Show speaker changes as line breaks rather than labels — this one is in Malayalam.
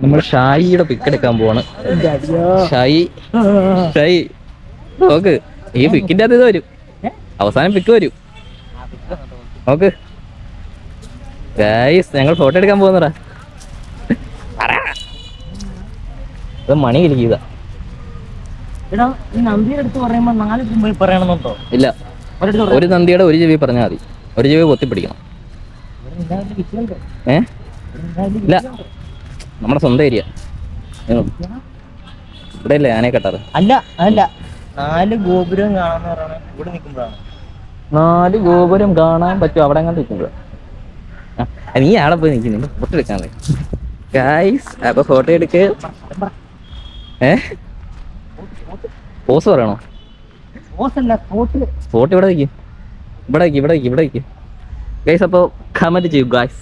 നമ്മൾ ഷായിയുടെ പിക്ക് എടുക്കാൻ പോവാണ്. ഷായി ഷായി നോക്ക്, ഈ പിക്കിന്റെ അത് ഇത് വരും, അവസാനം പിക്ക് വരും. നോക്ക് ഗൈസ്, ഞങ്ങൾ ഫോട്ടോ എടുക്കാൻ പോകുന്നടാ. ഇത് മണി കളിക്കുക. ഇല്ല, ഒരു നന്ദിയുടെ ഒരു ചെവി പറഞ്ഞാൽ മതി, ഒരു ചെവി പൊത്തിപ്പിടിക്കണം. ഇല്ല, നമ്മുടെ സ്വന്തം ഏരിയ ഇവിടെ അല്ലേ ആനയെ കെട്ടാറ്.
അല്ല അല്ല, 4 ഗോപുരം കാണാന്ന് പറയണ ഇവിടെ നിൽക്കുമ്പോഴാണ്.
4 ഗോപുരം കാണാൻ പറ്റും അവിടെ കണ്ട് നിൽക്കുമ്പോഴാണ്. നീ ആളെ പോയി നിൽക്കുന്നു, ഫോട്ടോ എടുക്കാനല്ലേ ഗൈസ്. അപ്പൊ ഫോട്ടോ എടുക്ക്. പോസ് പറയണോ? സ്പോട്ട് ഇവിടെ വയ്ക്കും, ഇവിടെ വയ്ക്കും, ഇവിടെ വയ്ക്കും, ഇവിടെ വയ്ക്കും ഗൈസ്. അപ്പോൾ കമന്റ് ചെയ്യൂ ഗൈസ്.